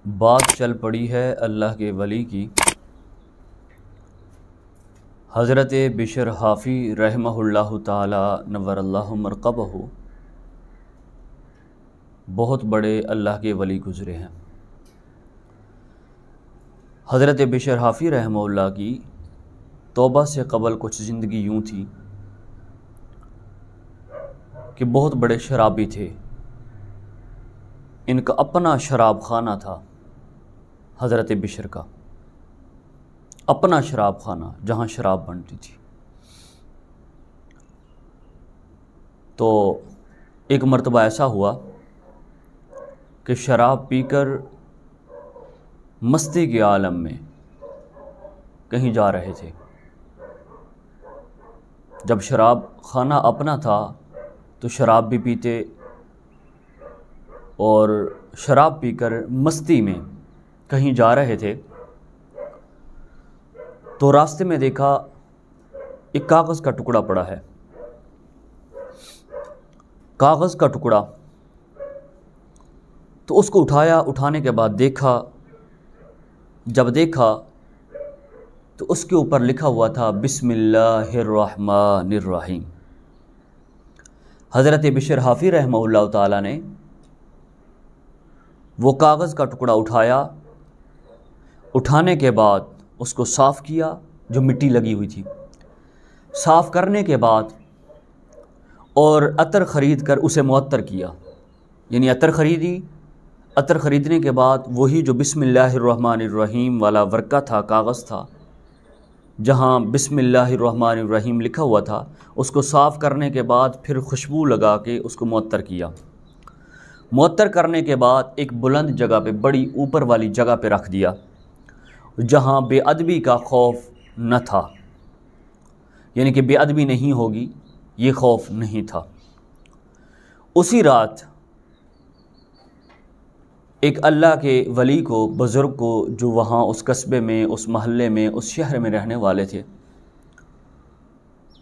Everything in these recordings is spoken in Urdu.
بات چل پڑی ہے اللہ کے ولی کی۔ حضرت بشر حافی رحمہ اللہ تعالی نور اللہ مرقبہ بہت بڑے اللہ کے ولی گزرے ہیں۔ حضرت بشر حافی رحمہ اللہ کی توبہ سے قبل کچھ زندگی یوں تھی کہ بہت بڑے شرابی تھے۔ ان کا اپنا شراب خانہ تھا، حضرت بشر کا اپنا شراب خانہ جہاں شراب بنتی تھی۔ تو ایک مرتبہ ایسا ہوا کہ شراب پی کر مستی کے عالم میں کہیں جا رہے تھے۔ جب شراب خانہ اپنا تھا تو شراب بھی پیتے اور شراب پی کر مستی میں کہیں جا رہے تھے تو راستے میں دیکھا ایک کاغذ کا ٹکڑا پڑا ہے۔ کاغذ کا ٹکڑا تو اس کو اٹھانے کے بعد جب دیکھا تو اس کے اوپر لکھا ہوا تھا بسم اللہ الرحمن الرحیم۔ حضرت بشر حافی رحمہ اللہ تعالیٰ نے وہ کاغذ کا ٹکڑا اٹھانے کے بعد اس کو صاف کیا، جو مٹی لگی ہوئی تھی صاف کرنے کے بعد، اور عطر خرید کر اسے معطر کیا، یعنی عطر خریدنے کے بعد وہی جو بسم اللہ الرحمن الرحیم والا ورقہ تھا، کاغذ تھا جہاں بسم اللہ الرحمن الرحیم لکھا ہوا تھا، اس کو صاف کرنے کے بعد پھر خوشبو لگا کے اس کو معطر کیا۔ معطر کرنے کے بعد ایک بلند جگہ پہ، بڑی اوپر والی جگہ پہ رکھ دیا جہاں بے ادبی کا خوف نہ تھا، یعنی کہ بے ادبی نہیں ہوگی یہ خوف نہیں تھا۔ اسی رات ایک اللہ کے ولی کو، بزرگ کو، جو وہاں اس قصبے میں، اس محلے میں، اس شہر میں رہنے والے تھے،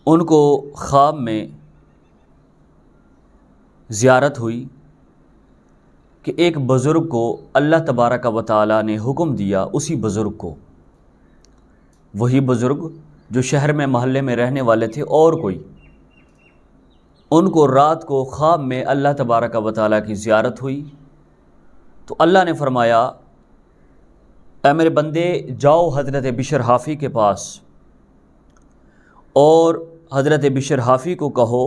ان کو خواب میں زیارت ہوئی کہ ایک بزرگ کو اللہ تبارک و تعالیٰ نے حکم دیا، اسی بزرگ کو، وہی بزرگ جو شہر میں محلے میں رہنے والے تھے اور کوئی، ان کو رات کو خواب میں اللہ تبارک و تعالیٰ کی زیارت ہوئی تو اللہ نے فرمایا اے میرے بندے جاؤ حضرت بشر حافی کے پاس اور حضرت بشر حافی کو کہو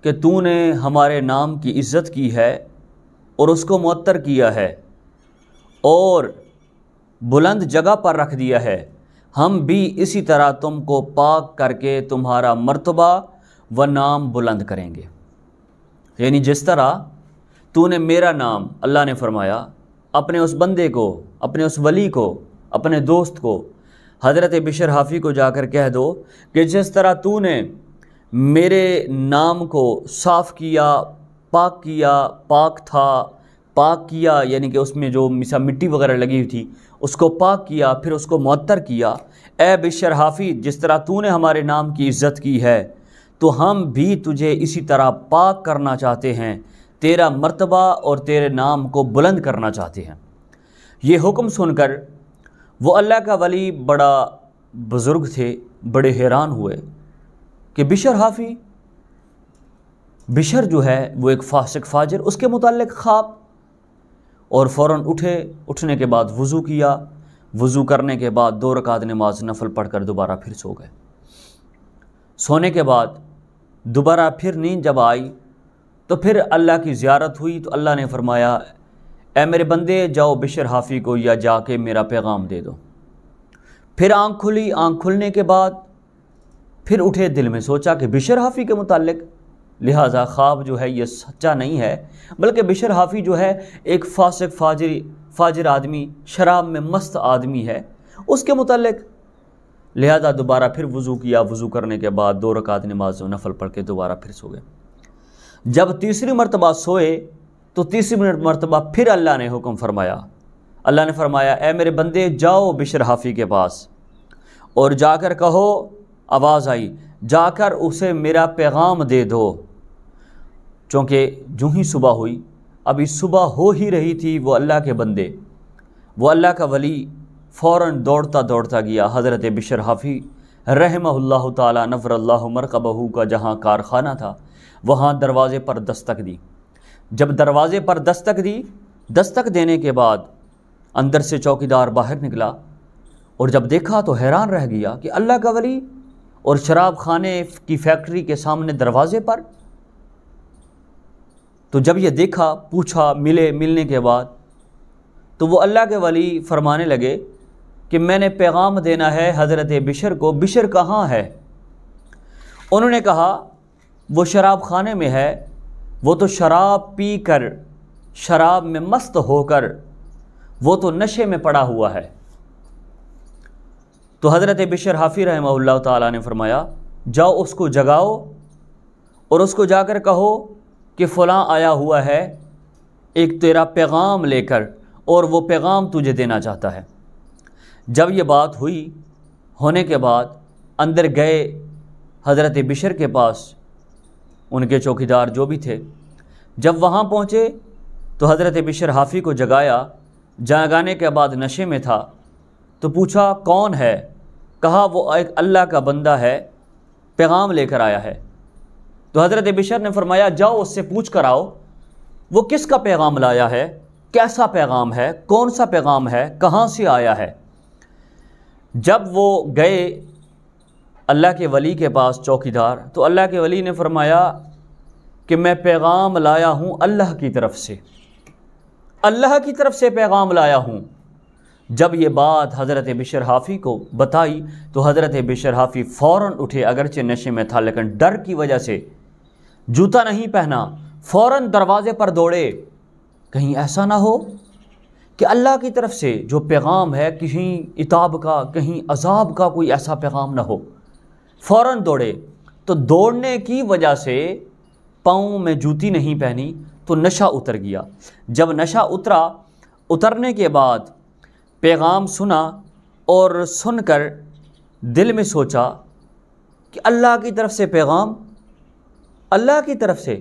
کہ تو نے ہمارے نام کی عزت کی ہے اور اس کو معطر کیا ہے اور بلند جگہ پر رکھ دیا ہے، ہم بھی اسی طرح تم کو پاک کر کے تمہارا مرتبہ و نام بلند کریں گے۔ یعنی جس طرح تو نے میرا نام، اللہ نے فرمایا اپنے اس بندے کو، اپنے اس ولی کو، اپنے دوست کو، حضرت بشر حافی کو جا کر کہہ دو کہ جس طرح تو نے میرے نام کو صاف کیا، پاک کیا، یعنی کہ اس میں جو مٹی وغیرہ لگی ہوئی تھی اس کو پاک کیا، پھر اس کو معطر کیا، اے بشر حافی جس طرح تو نے ہمارے نام کی عزت کی ہے تو ہم بھی تجھے اسی طرح پاک کرنا چاہتے ہیں، تیرا مرتبہ اور تیرے نام کو بلند کرنا چاہتے ہیں۔ یہ حکم سن کر وہ اللہ کا ولی، بڑا بزرگ تھے، بڑے حیران ہوئے کہ بشر حافی، بشر جو ہے وہ ایک فاسق فاجر، اس کے متعلق خواب، اور فوراً اٹھنے کے بعد وضو کیا، وضو کرنے کے بعد 2 رکعت نماز نفل پڑھ کر دوبارہ پھر سو گئے۔ سونے کے بعد دوبارہ پھر نیند جب آئی تو پھر اللہ کی زیارت ہوئی تو اللہ نے فرمایا اے میرے بندے جاؤ بشر حافی کو یا جا کے میرا پیغام دے دو۔ پھر آنکھ کھلی، آنکھ کھلنے کے بعد پھر اٹھے، دل میں سوچا کہ بشر حافی کے متعلق، لہٰذا خواب جو ہے یہ سچا نہیں ہے، بلکہ بشر حافی جو ہے ایک فاسق فاجر آدمی، شراب میں مست آدمی ہے، اس کے متعلق، لہذا دوبارہ پھر وضو کیا، وضو کرنے کے بعد 2 رکعت نماز نفل پڑھ کے دوبارہ پھر سو گئے۔ جب تیسری مرتبہ سوئے تو تیسری مرتبہ پھر اللہ نے حکم فرمایا، اللہ نے فرمایا اے میرے بندے جاؤ بشر حافی کے پاس اور جا کر کہو، آواز آئی جا کر اسے میرا پیغام دے دو، چونکہ جو ہی صبح ہوئی، ابھی صبح ہو ہی رہی تھی، وہ اللہ کے بندے وہ اللہ کا ولی فوراً دوڑتا دوڑتا گیا حضرت بشر حافی رحمہ اللہ تعالی نفر اللہ مرقبہ کا جہاں کارخانہ تھا وہاں دروازے پر دستک دی۔ جب دروازے پر دستک دی، دستک دینے کے بعد اندر سے چوکیدار باہر نکلا اور جب دیکھا تو حیران رہ گیا کہ اللہ کا ولی اور شراب خانے کی فیکٹری کے سامنے دروازے پر۔ تو جب یہ دیکھا، پوچھا، ملنے کے بعد تو وہ اللہ کے ولی فرمانے لگے کہ میں نے پیغام دینا ہے حضرت بشر کو، بشر کہاں ہے؟ انہوں نے کہا وہ شراب خانے میں ہے، وہ تو شراب پی کر، شراب میں مست ہو کر وہ تو نشے میں پڑا ہوا ہے۔ تو حضرت بشر حافی رحمہ اللہ تعالیٰ نے فرمایا جاؤ اس کو جگاؤ اور اس کو جا کر کہو کہ فلاں آیا ہوا ہے ایک تیرا پیغام لے کر اور وہ پیغام تجھے دینا چاہتا ہے۔ جب یہ بات ہونے کے بعد اندر گئے حضرت بشر کے پاس، ان کے چوکیدار جو بھی تھے۔ جب وہاں پہنچے تو حضرت بشر حافی کو جگایا، جگانے کے بعد نشے میں تھا تو پوچھا کون ہے؟ کہا وہ ایک اللہ کا بندہ ہے، پیغام لے کر آیا ہے۔ تو حضرت بشر نے فرمایا جاؤ اس سے پوچھ کر آؤ وہ کس کا پیغام لایا ہے، کیسا پیغام ہے، کون سا پیغام ہے، کہاں سے آیا ہے۔ جب وہ گئے اللہ کے ولی کے پاس چوکیدار، تو اللہ کے ولی نے فرمایا کہ میں پیغام لایا ہوں اللہ کی طرف سے، اللہ کی طرف سے پیغام لایا ہوں۔ جب یہ بات حضرت بشر حافی کو بتائی تو حضرت بشر حافی فوراً اٹھے، اگرچہ نشے میں تھا لیکن ڈر کی وجہ سے جوتا نہیں پہنا، فوراً دروازے پر دوڑے، کہیں ایسا نہ ہو کہ اللہ کی طرف سے جو پیغام ہے کہیں عتاب کا، کہیں عذاب کا کوئی ایسا پیغام نہ ہو۔ فوراً دوڑے تو دوڑنے کی وجہ سے پاؤں میں جوتی نہیں پہنی تو نشہ اتر گیا۔ جب نشہ اترنے کے بعد پیغام سنا اور سن کر دل میں سوچا کہ اللہ کی طرف سے پیغام، اللہ کی طرف سے،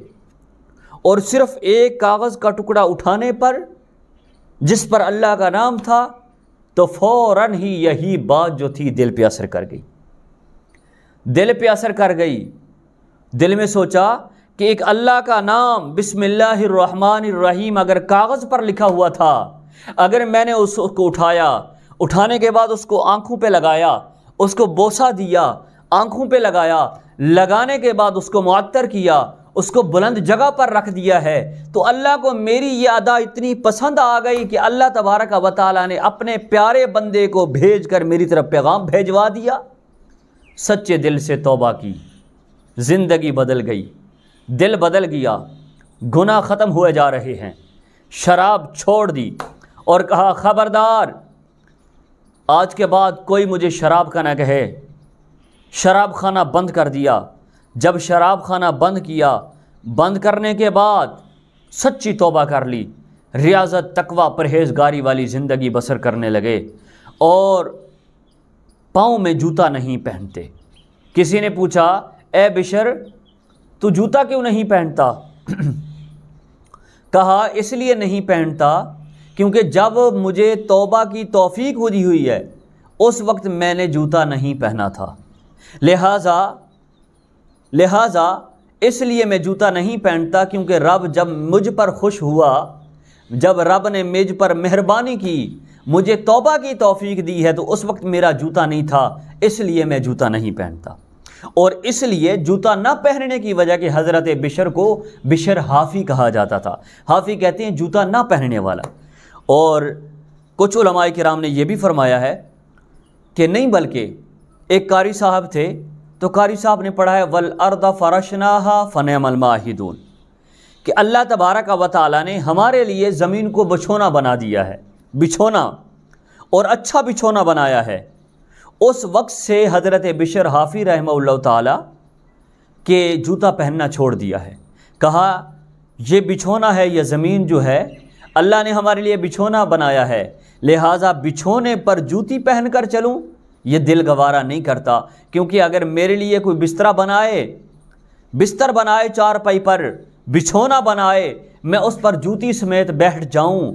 اور صرف ایک کاغذ کا ٹکڑا اٹھانے پر جس پر اللہ کا نام تھا تو فوراً ہی یہی بات جو تھی دل پہ اثر کر گئی، دل پہ اثر کر گئی۔ دل میں سوچا کہ ایک اللہ کا نام بسم اللہ الرحمن الرحیم اگر کاغذ پر لکھا ہوا تھا، اگر میں نے اس کو اٹھانے کے بعد اس کو آنکھوں پہ لگایا، اس کو بوسہ دیا، آنکھوں پہ لگایا، لگانے کے بعد اس کو معطر کیا، اس کو بلند جگہ پر رکھ دیا ہے، تو اللہ کو میری یہ ادا اتنی پسند آ گئی کہ اللہ تبارک و تعالیٰ نے اپنے پیارے بندے کو بھیج کر میری طرف پیغام بھیجوا دیا۔ سچے دل سے توبہ کی، زندگی بدل گئی، دل بدل گیا، گناہ ختم ہوئے جا رہے ہیں، شراب چھوڑ دی اور کہا خبردار آج کے بعد کوئی مجھے شراب کا نہ کہے۔ شراب خانہ بند کر دیا۔ جب شراب خانہ بند کیا، بند کرنے کے بعد سچی توبہ کر لی، ریاضت، تقوی، پرہیزگاری والی زندگی بسر کرنے لگے اور پاؤں میں جوتا نہیں پہنتے۔ کسی نے پوچھا اے بشر تو جوتا کیوں نہیں پہنتا؟ کہا اس لیے نہیں پہنتا کیونکہ جب مجھے توبہ کی توفیق ہوئی ہے اس وقت میں نے جوتا نہیں پہنا تھا، لہٰذا اس لیے میں جوتا نہیں پہنتا کیونکہ رب جب مجھ پر خوش ہوا، جب رب نے مجھ پر مہربانی کی، مجھے توبہ کی توفیق دی ہے تو اس وقت میرا جوتا نہیں تھا، اس لیے میں جوتا نہیں پہنتا۔ اور اس لیے جوتا نہ پہننے کی وجہ کہ حضرت بشر کو بشر حافی کہا جاتا تھا۔ حافی کہتے ہیں جوتا نہ پہننے والا۔ اور کچھ علماء کرام نے یہ بھی فرمایا ہے کہ نہیں، بلکہ ایک قاری صاحب تھے تو قاری صاحب نے پڑھا ہے وَالْأَرْضَ فَرَشْنَاهَا فَنِعْمَ الْمَاهِدُونَ کہ اللہ تبارک و تعالیٰ نے ہمارے لیے زمین کو بچھونا بنا دیا ہے، بچھونا، اور اچھا بچھونا بنایا ہے۔ اس وقت سے حضرت بشر حافی رحمہ اللہ تعالیٰ کہ جوتا پہننا چھوڑ دیا ہے۔ کہا یہ بچھونا ہے، یہ زمین جو ہے اللہ نے ہمارے لیے بچھونا بنایا ہے، لہٰذا بچھونے پر جوتی پہن کر چلوں یہ دل گوارا نہیں کرتا، کیونکہ اگر میرے لیے کوئی بستر بنائے چارپائی پر، بچھونا بنائے، میں اس پر جوتی سمیت بیٹھ جاؤں،